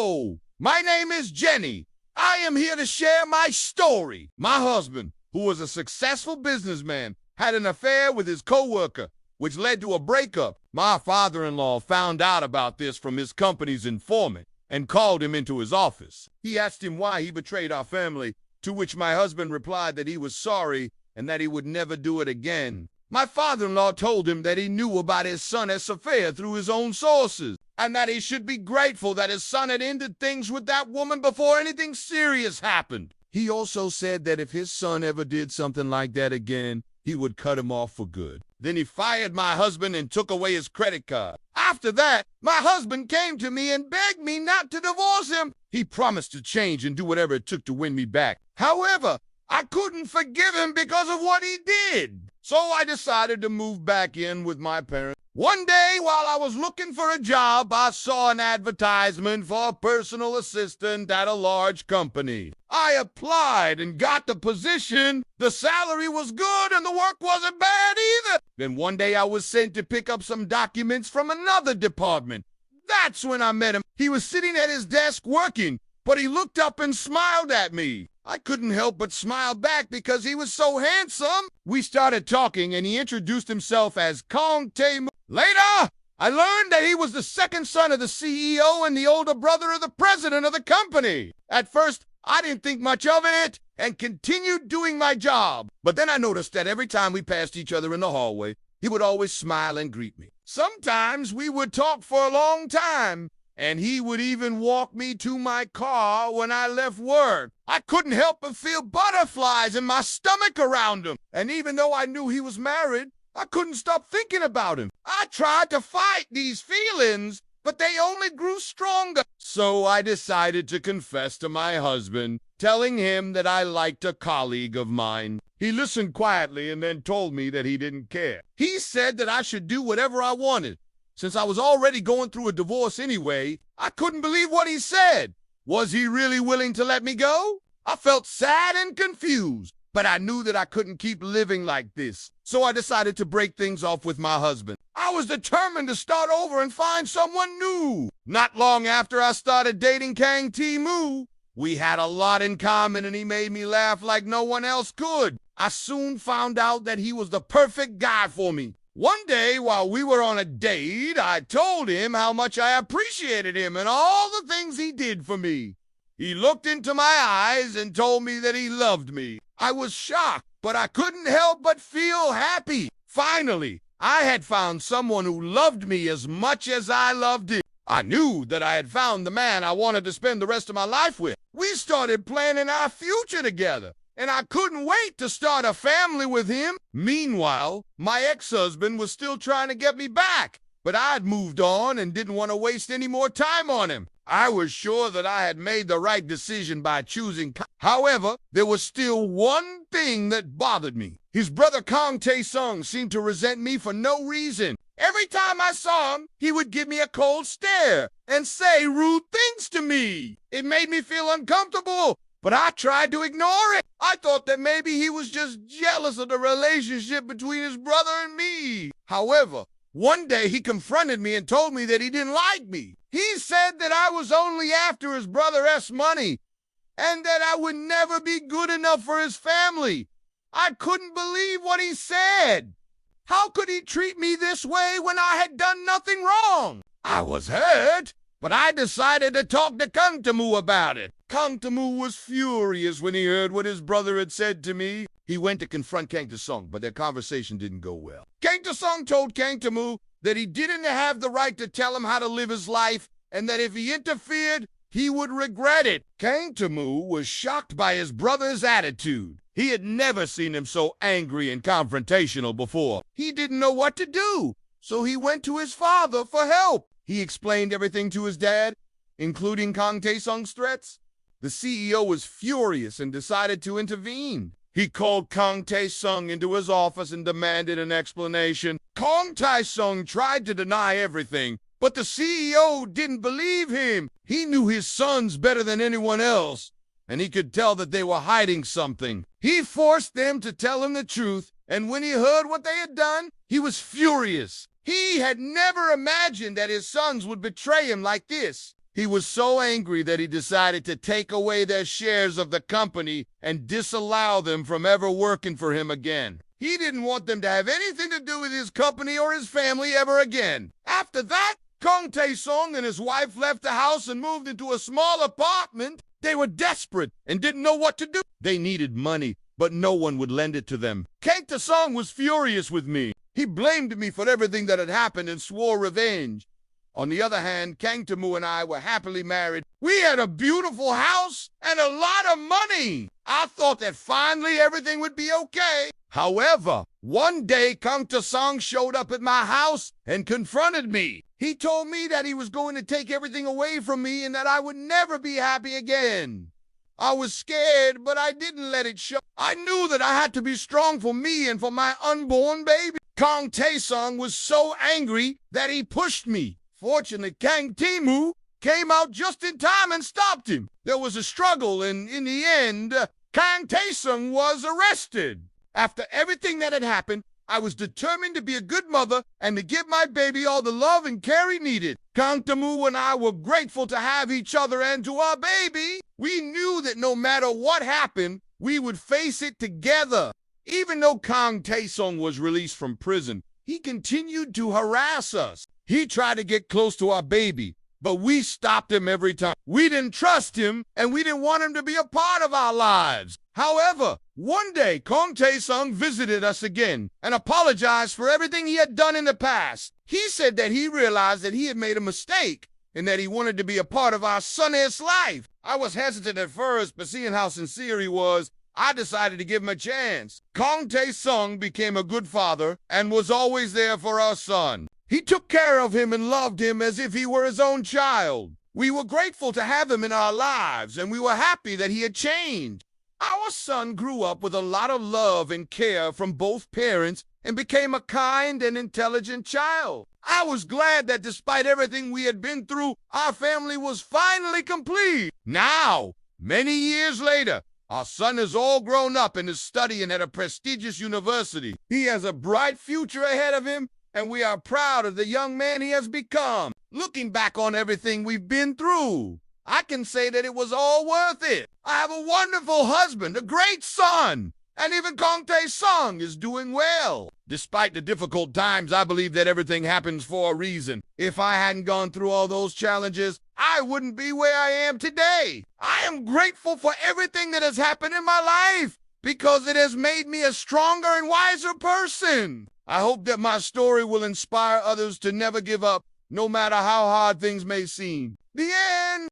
Hello, my name is Jenny. I am here to share my story. My husband, who was a successful businessman, had an affair with his coworker, which led to a breakup. My father-in-law found out about this from his company's informant and called him into his office. He asked him why he betrayed our family, to which my husband replied that he was sorry and that he would never do it again. My father-in-law told him that he knew about his son's affair through his own sources, and that he should be grateful that his son had ended things with that woman before anything serious happened. He also said that if his son ever did something like that again, he would cut him off for good. Then he fired my husband and took away his credit card. After that, my husband came to me and begged me not to divorce him. He promised to change and do whatever it took to win me back. However, I couldn't forgive him because of what he did. So I decided to move back in with my parents. One day, while I was looking for a job, I saw an advertisement for a personal assistant at a large company. I applied and got the position. The salary was good and the work wasn't bad either. Then one day I was sent to pick up some documents from another department. That's when I met him. He was sitting at his desk working, but he looked up and smiled at me. I couldn't help but smile back because he was so handsome. We started talking and he introduced himself as Kdrama. Later, I learned that he was the second son of the CEO and the older brother of the president of the company. At first, I didn't think much of it and continued doing my job. But then I noticed that every time we passed each other in the hallway, he would always smile and greet me. Sometimes we would talk for a long time, and he would even walk me to my car when I left work. I couldn't help but feel butterflies in my stomach around him. And even though I knew he was married, I couldn't stop thinking about him. I tried to fight these feelings, but they only grew stronger. So I decided to confess to my husband, telling him that I liked a colleague of mine. He listened quietly and then told me that he didn't care. He said that I should do whatever I wanted. Since I was already going through a divorce anyway, I couldn't believe what he said. Was he really willing to let me go? I felt sad and confused, but I knew that I couldn't keep living like this. So I decided to break things off with my husband. I was determined to start over and find someone new. Not long after I started dating Kdrama, we had a lot in common and he made me laugh like no one else could. I soon found out that he was the perfect guy for me. One day, while we were on a date, I told him how much I appreciated him and all the things he did for me. He looked into my eyes and told me that he loved me. I was shocked, but I couldn't help but feel happy. Finally, I had found someone who loved me as much as I loved him. I knew that I had found the man I wanted to spend the rest of my life with. We started planning our future together, and I couldn't wait to start a family with him. Meanwhile, my ex-husband was still trying to get me back, but I'd moved on and didn't want to waste any more time on him. I was sure that I had made the right decision by choosing. However, there was still one thing that bothered me. His brother Kang-tae-sung seemed to resent me for no reason. Every time I saw him, he would give me a cold stare and say rude things to me. It made me feel uncomfortable, but I tried to ignore it. I thought that maybe he was just jealous of the relationship between his brother and me. However, one day he confronted me and told me that he didn't like me. He said that I was only after his brother's money and that I would never be good enough for his family. I couldn't believe what he said. How could he treat me this way when I had done nothing wrong? I was hurt, but I decided to talk to Kdrama about it. Kdrama was furious when he heard what his brother had said to me. He went to confront Kang-tae-sung, but their conversation didn't go well. Kang-tae-sung told Kdrama that he didn't have the right to tell him how to live his life, and that if he interfered, he would regret it. Kdrama was shocked by his brother's attitude. He had never seen him so angry and confrontational before. He didn't know what to do, so he went to his father for help. He explained everything to his dad, including Kang-tae-sung's threats. The CEO was furious and decided to intervene. He called Kang-tae-sung into his office and demanded an explanation. Kang-tae-sung tried to deny everything, but the CEO didn't believe him. He knew his sons better than anyone else, and he could tell that they were hiding something. He forced them to tell him the truth, and when he heard what they had done, he was furious. He had never imagined that his sons would betray him like this. He was so angry that he decided to take away their shares of the company and disallow them from ever working for him again. He didn't want them to have anything to do with his company or his family ever again. After that, Kang Tae-sung and his wife left the house and moved into a small apartment. They were desperate and didn't know what to do. They needed money, but no one would lend it to them. Kang Tae-sung was furious with me. He blamed me for everything that had happened and swore revenge. On the other hand, Kang Tae-moo and I were happily married. We had a beautiful house and a lot of money. I thought that finally everything would be okay. However, one day Kang Tae-sung showed up at my house and confronted me. He told me that he was going to take everything away from me and that I would never be happy again. I was scared, but I didn't let it show. I knew that I had to be strong for me and for my unborn baby. Kang Tae-sung was so angry that he pushed me. Fortunately, Kang Tae-moo came out just in time and stopped him. There was a struggle, and in the end, Kang Tae-sung was arrested. After everything that had happened, I was determined to be a good mother and to give my baby all the love and care he needed. Kang Tae-moo and I were grateful to have each other and to our baby. We knew that no matter what happened, we would face it together. Even though Kang Tae-sung was released from prison, he continued to harass us. He tried to get close to our baby, but we stopped him every time. We didn't trust him, and we didn't want him to be a part of our lives. However, one day, Kang Tae-sung visited us again and apologized for everything he had done in the past. He said that he realized that he had made a mistake and that he wanted to be a part of our son's life. I was hesitant at first, but seeing how sincere he was, I decided to give him a chance. Kang Tae-sung became a good father and was always there for our son. He took care of him and loved him as if he were his own child. We were grateful to have him in our lives, and we were happy that he had changed. Our son grew up with a lot of love and care from both parents and became a kind and intelligent child. I was glad that despite everything we had been through, our family was finally complete. Now, many years later, our son is all grown up and is studying at a prestigious university. He has a bright future ahead of him, and we are proud of the young man he has become. Looking back on everything we've been through, I can say that it was all worth it. I have a wonderful husband, a great son, and even Kang Tae-sung is doing well. Despite the difficult times, I believe that everything happens for a reason. If I hadn't gone through all those challenges, I wouldn't be where I am today. I am grateful for everything that has happened in my life because it has made me a stronger and wiser person. I hope that my story will inspire others to never give up, no matter how hard things may seem. The end.